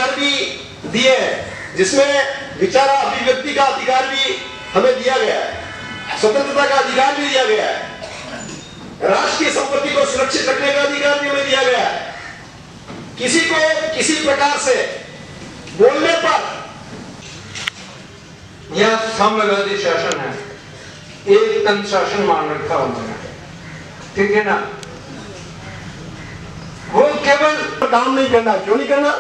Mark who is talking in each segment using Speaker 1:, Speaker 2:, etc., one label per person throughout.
Speaker 1: अधिकार भी दिए हैं, जिसमें विचार अभिव्यक्ति का अधिकार भी हमें दिया गया है, स्वतंत्रता का अधिकार भी दिया गया है, राष्ट्र की संपत्ति को सुरक्षित रखने का अधिकार भी हमें दिया गया है। किसी को किसी प्रकार से बोलने पर
Speaker 2: यह साम्यवादी शासन है, एक तंत्र शासन मान रखा उन्होंने, ठीक है ना। वो केवल
Speaker 1: काम नहीं करना, क्यों नहीं करना,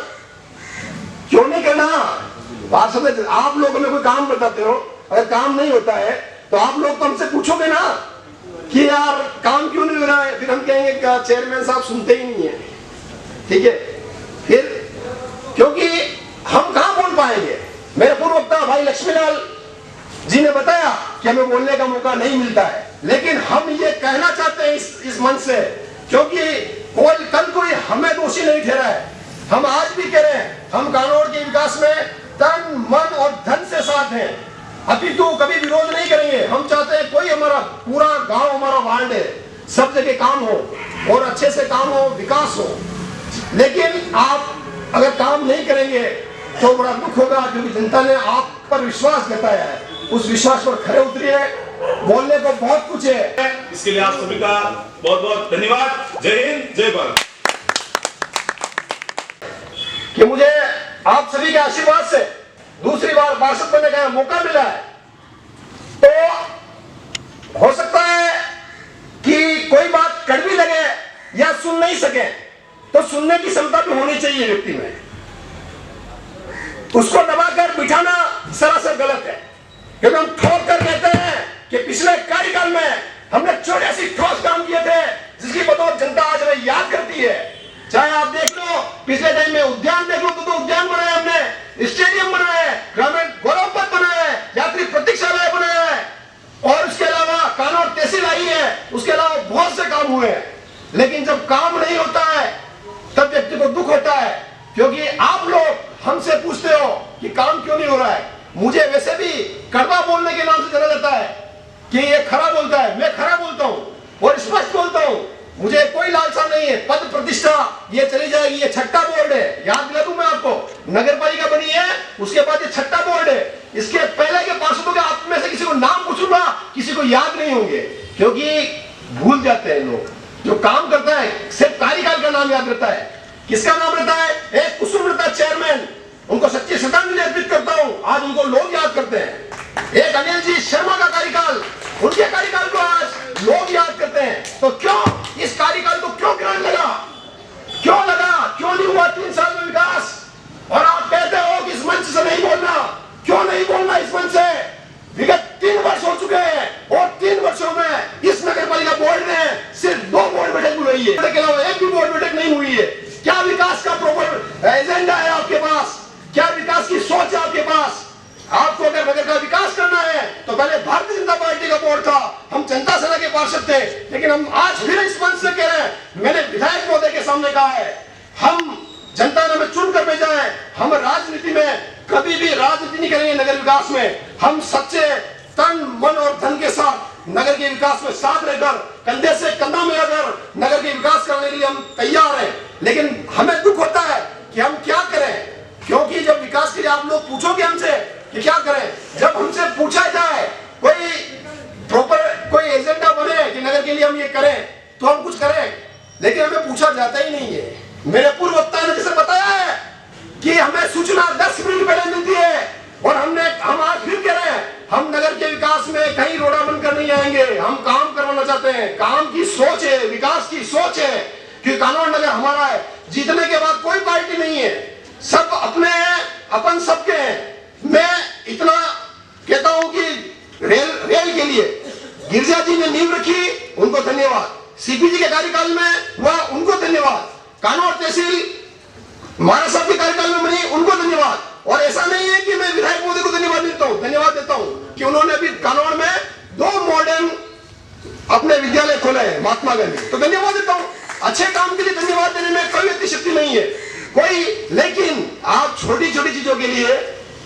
Speaker 1: क्यों नहीं करना? बात समझ, आप लोग हमें कोई काम बताते हो, अगर काम नहीं होता है तो आप लोग तो हमसे पूछोगे ना कि यार काम क्यों नहीं हो रहा है, फिर हम कहेंगे कि चेयरमैन साहब सुनते ही नहीं है, ठीक है। फिर क्योंकि हम कहां बोल पाएंगे। मेरे पूर्व वक्ता भाई लक्ष्मीलाल जी ने बताया कि हमें बोलने का मौका नहीं मिलता है, लेकिन हम ये कहना चाहते हैं इस मंच से, क्योंकि कल कोई हमें दोषी नहीं ठहरा है। हम आज भी कह रहे हैं, हम कानौर के विकास में तन मन और धन से साथ हैं, अपितु कभी विरोध नहीं करेंगे। हम चाहते हैं कोई हमारा पूरा गांव हमारा वार्ड है, सब जगह काम हो और अच्छे से काम हो, विकास हो। लेकिन आप अगर काम नहीं करेंगे तो बड़ा दुख होगा, क्योंकि जनता ने आप पर विश्वास जताया है, उस विश्वास पर खरे उतरिए। बोलने को बहुत कुछ है,
Speaker 3: इसके लिए आप सभी का बहुत बहुत धन्यवाद। जय हिंद, जय भारत।
Speaker 1: कि मुझे आप सभी के आशीर्वाद से दूसरी बार पार्षद बनने का मौका मिला है, तो हो सकता है कि कोई बात कड़वी लगे या सुन नहीं सके, तो सुनने की क्षमता भी होनी चाहिए व्यक्ति में। उसको दबाकर बिठाना सरासर गलत है, क्योंकि हम ठोक कर कहते हैं कि पिछले कार्यकाल में हमने 84 ठोस काम किए थे, जिसकी बदौलत जनता आज हमें याद करती है। चाहे आप देख लो, पिछले टाइम में उद्यान देख लो, तो उद्यान बनाए हमने, स्टेडियम बनाए, ग्रामीण गौरव पथ बनाए, यात्री प्रतीक्षालय बनाए हैं, और उसके अलावा कानौर तहसील आई है, उसके अलावा बहुत से काम हुए हैं। लेकिन जब काम नहीं होता है तब व्यक्ति को दुख होता है, क्योंकि आप लोग हमसे पूछते हो कि काम क्यों नहीं हो रहा है। मुझे वैसे भी कड़वा बोलने के नाम से जाना जाता है कि ये खरा बोलता है, मैं खरा बोलता हूं और स्पष्ट बोलता हूं। मुझे कोई लालसा नहीं है, पद प्रतिष्ठा ये चली जाएगी, ये छठा बोर्ड है, याद दिला दूं मैं आपको, नगर पालिका बनी है, उसके बाद ये छठा बोर्ड है। इसके पहले के पार्षदों के आप में से किसी को नाम पूछूंगा, किसी को याद नहीं होंगे, क्योंकि भूल जाते हैं लोग। जो काम करता है सिर्फ कार्यकाल का नाम याद रहता है। किसका नाम रहता है? एक कुसुम रहता है चेयरमैन, उनको सच्ची श्रद्धांजलि अर्पित करता हूं, आज उनको लोग याद करते हैं। एक अनिल जी शर्मा का कार्यकाल, उनके कार्यकाल को आज लोग याद करते हैं। तो क्यों इस कार्यकाल को क्यों गिराने लगा, क्यों लगा, क्यों नहीं हुआ 3 साल में विकास? और आप कहते हो कि इस मंच से नहीं बोलना, क्यों नहीं बोलना इस मंच से? विगत 3 वर्ष हो चुके हैं और 3 वर्षों में इस नगर पालिका बोर्ड ने सिर्फ 2 बोर्ड बैठक हुई है, इसके अलावा एक भी बोर्ड बैठक नहीं हुई है। क्या विकास का प्रॉपर एजेंडा है आपके पास? क्या विकास की सोच है आपके पास? आपको अगर नगर का विकास करना है तो पहले भारतीय जनता पार्टी का बोर्ड था, हम जनता सेना के पार्षद थे, लेकिन हम आज फिर इस मंच से कह रहे हैं, मैंने विधायक महोदय के सामने कहा है, हम जनता ने हमें चुन कर भेजा है, हम राजनीति में कभी भी राजनीति नहीं करेंगे। नगर विकास में हम सच्चे तन मन और धन के साथ नगर के विकास में साथ रहकर कंधे से कंधा मिलाकर नगर के विकास करने के लिए हम तैयार हैं। लेकिन हमें दुख होता है कि हम क्या करें, क्योंकि जब विकास के लिए आप लोग पूछोगे हमसे कि क्या करें, जब हमसे पूछा जाए कोई प्रॉपर कोई एजेंडा बने कि नगर के लिए हम ये करें तो हम कुछ करें, लेकिन हमें पूछा जाता ही नहीं है। मेरे पूर्व वक्ता ने जैसे बताया है कि हमें सूचना 10 मिनट पहले मिलती है, और हम आज फिर कह रहे हैं, हम नगर के विकास में कहीं रोड़ा बनकर नहीं आएंगे, हम काम करवाना चाहते हैं। काम की सोच है, विकास की सोच है कि कानौर नगर हमारा है। जीतने के बाद कोई पार्टी नहीं है, सब अपने हैं, अपन सबके हैं। मैं इतना कहता हूं कि रेल के लिए गिरजा जी ने नींव रखी, उनको धन्यवाद। सीपी जी के कार्यकाल में हुआ, उनको धन्यवाद। कानौर तहसील महाराज साहब के कार्यकाल में बनी, उनको धन्यवाद। और ऐसा नहीं है कि मैं विधायक महोदय को धन्यवाद देता हूं कि उन्होंने अभी कानौर में 2 मॉडर्न अपने विद्यालय खोले हैं, महात्मा गांधी, तो धन्यवाद देता हूं। अच्छे काम के लिए धन्यवाद देने में कोई अतिशक्ति नहीं है कोई, लेकिन आप छोटी छोटी चीजों के लिए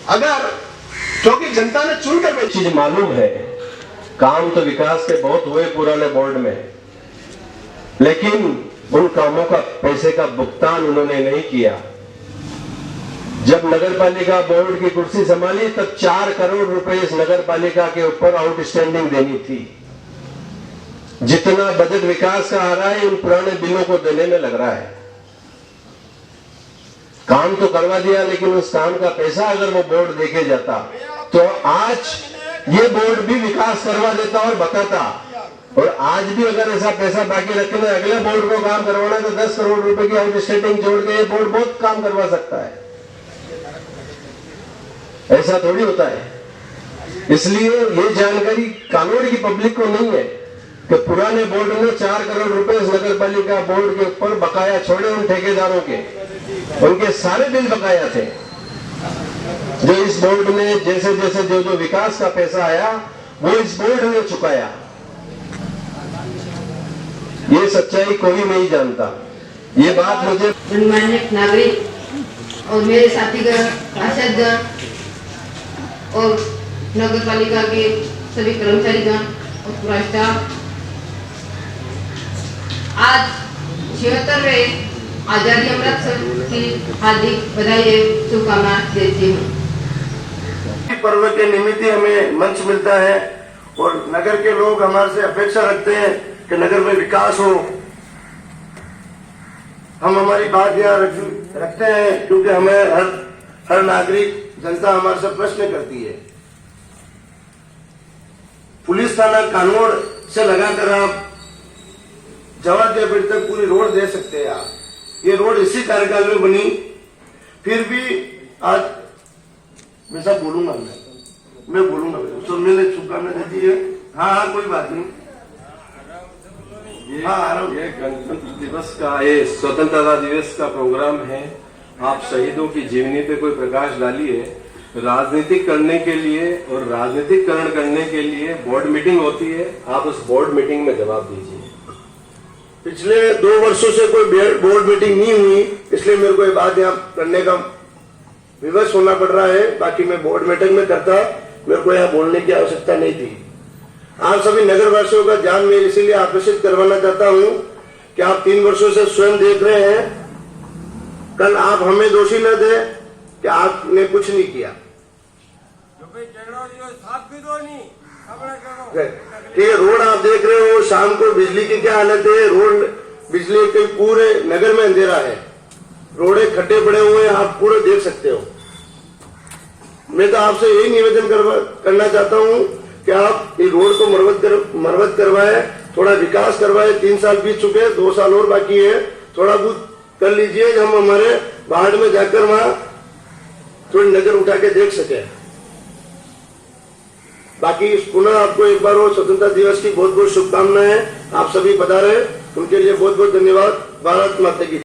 Speaker 1: अगर, क्योंकि जनता ने चुनकर भेजी,
Speaker 4: चीज मालूम है, काम तो विकास के बहुत हुए पुराने बोर्ड में, लेकिन उन कामों का पैसे का भुगतान उन्होंने नहीं किया। जब नगर पालिका बोर्ड की कुर्सी संभाली तब 4 करोड़ रुपए इस नगर पालिका के ऊपर आउटस्टैंडिंग देनी थी। जितना बजट विकास का आ रहा है उन पुराने बिलों को देने में लग रहा है। काम तो करवा दिया, लेकिन उस काम का पैसा अगर वो बोर्ड देके जाता तो आज ये बोर्ड भी विकास करवा देता और बताता। और आज भी अगर ऐसा पैसा बाकी रखे तो अगले बोर्ड को काम करवाना है तो 10 करोड़ रुपए की आउटस्टैंडिंग जोड़ के ये बोर्ड बहुत काम करवा सकता है। ऐसा थोड़ी होता है। इसलिए ये जानकारी कानून की पब्लिक को नहीं है कि पुराने बोर्ड ने 4 करोड़ रुपए इस नगर पालिका बोर्ड के ऊपर बकाया छोड़े उन ठेकेदारों के। उनके सारे बिल बकाया थे जो इस बोर्ड ने जैसे जैसे जो विकास का पैसा आया वो इस बोर्ड ने चुकाया। ये सच्चाई कोई नहीं जानता। ये बात मुझे
Speaker 5: गणमान्य नागरिक और मेरे साथीगण, पार्षदगण और नगर पालिका के सभी कर्मचारीगण और पूरा स्टाफ, आज 76वें आजादी अमृत की हार्दिक बधाई एवं शुभकामनाएं देती हूँ।
Speaker 1: पर्व के निमित्त हमें मंच मिलता है और नगर के लोग हमारे से अपेक्षा रखते हैं कि नगर में विकास हो। हम हमारी बात यहाँ रखते हैं क्योंकि हमें हर नागरिक जनता हमारे से प्रश्न करती है। पुलिस थाना कानून से लगाकर आप जवाहर ब्रिज तक पूरी रोड दे सकते हैं। आप ये रोड इसी कार्यकाल में बनी, फिर भी आज मैं सब बोलूंगा, मैं बोलूंगा तो मैंने शुभकामनाएं दे दी है। हाँ, कोई बात नहीं।
Speaker 4: ये गणतंत्र दिवस का, ये स्वतंत्रता दिवस का प्रोग्राम है। आप शहीदों की जीवनी पे कोई प्रकाश डालिए। राजनीतिक करने के लिए और राजनीतिकरण करने के लिए बोर्ड मीटिंग होती है। आप उस बोर्ड मीटिंग में जवाब दीजिए।
Speaker 1: पिछले 2 वर्षों से कोई बोर्ड मीटिंग नहीं हुई, इसलिए मेरे को ये बात यहाँ करने का विवश होना पड़ रहा है। बाकी मैं बोर्ड मीटिंग में करता, मेरे को यहाँ बोलने की आवश्यकता नहीं थी। आप सभी नगरवासियों का ध्यान मैं इसीलिए आकर्षित करवाना चाहता हूँ कि आप 3 वर्षों से स्वयं देख रहे हैं। कल आप हमें दोषी न दे कि आपने कुछ नहीं किया। ठीक है, रोड आप देख रहे हो, शाम को बिजली की क्या हालत है। रोड बिजली के पूरे नगर में अंधेरा है, रोडे खड्डे पड़े हुए हैं, आप पूरे देख सकते हो। मैं तो आपसे यही निवेदन करना चाहता हूँ कि आप इस रोड को मरम्मत करवाए, थोड़ा विकास करवाए। 3 साल बीत चुके, 2 साल और बाकी है, थोड़ा बहुत कर लीजिए। हम हमारे वार्ड में जाकर वहां थोड़ी नजर उठा के देख सके। बाकी पुनः आपको एक बार और स्वतंत्रता दिवस की बहुत बहुत शुभकामनाएं। आप सभी पधारे, उनके लिए बहुत बहुत धन्यवाद। भारत माता की।